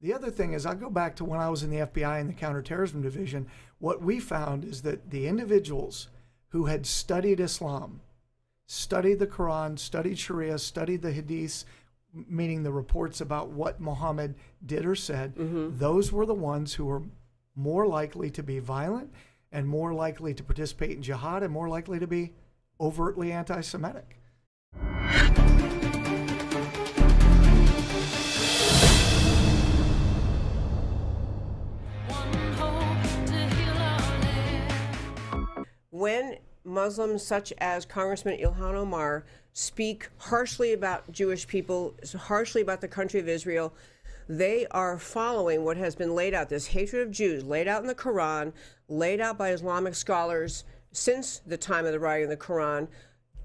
The other thing is, I go back to when I was in the FBI in the Counterterrorism Division. What we found is that the individuals who had studied Islam, studied the Quran, studied Sharia, studied the Hadiths, meaning the reports about what Muhammad did or said, those were the ones who were more likely to be violent and more likely to participate in jihad and more likely to be overtly anti-Semitic. When Muslims such as Congressman Ilhan Omar speak harshly about Jewish people, harshly about the country of Israel, they are following what has been laid out, this hatred of Jews, laid out in the Quran, laid out by Islamic scholars since the time of the writing of the Quran,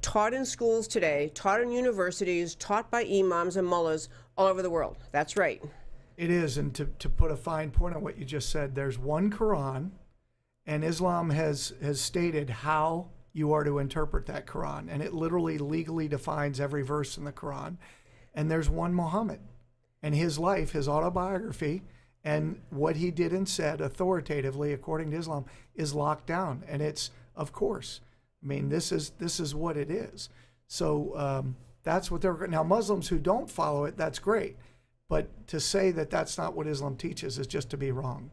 taught in schools today, taught in universities, taught by imams and mullahs all over the world. That's right. It is, and to put a fine point on what you just said, there's one Quran, and Islam has stated how you are to interpret that Quran, and it literally legally defines every verse in the Quran. And there's one Muhammad, and his life, his autobiography, and what he did and said authoritatively according to Islam is locked down. And it's, of course, I mean, this is what it is. So that's what they're, now Muslims who don't follow it, that's great. But to say that that's not what Islam teaches is just to be wrong.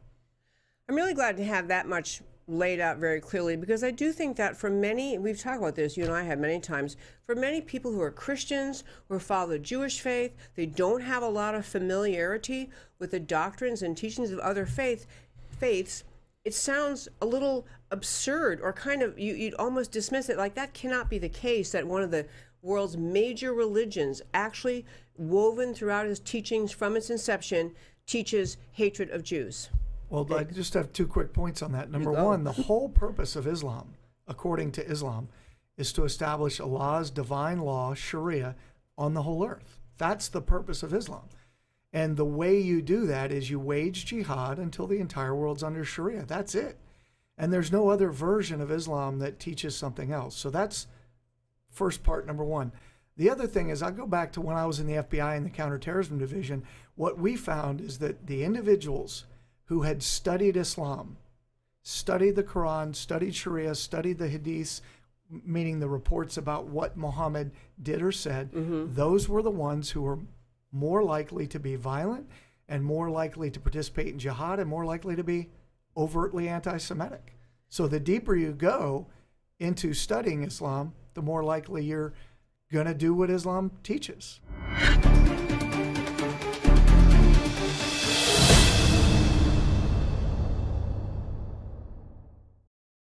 I'm really glad to have that much laid out very clearly, because I do think that for many, we've talked about this, you and I have many times, for many people who are Christians, who follow the Jewish faith, they don't have a lot of familiarity with the doctrines and teachings of other faiths. It sounds a little absurd, or kind of, you'd almost dismiss it, like that cannot be the case, that one of the world's major religions, actually woven throughout its teachings from its inception, teaches hatred of Jews. Well, I just have two quick points on that. Number one, the whole purpose of Islam, according to Islam, is to establish Allah's divine law, sharia, on the whole earth. That's the purpose of Islam. And the way you do that is you wage jihad until the entire world's under sharia. That's it. And there's no other version of Islam that teaches something else. So that's first part, number one. The other thing is, I go back to when I was in the FBI in the Counterterrorism Division. What we found is that the individuals who had studied Islam, studied the Quran, studied Sharia, studied the Hadiths, meaning the reports about what Muhammad did or said, those were the ones who were more likely to be violent and more likely to participate in jihad and more likely to be overtly anti-Semitic. So the deeper you go into studying Islam, the more likely you're going to do what Islam teaches.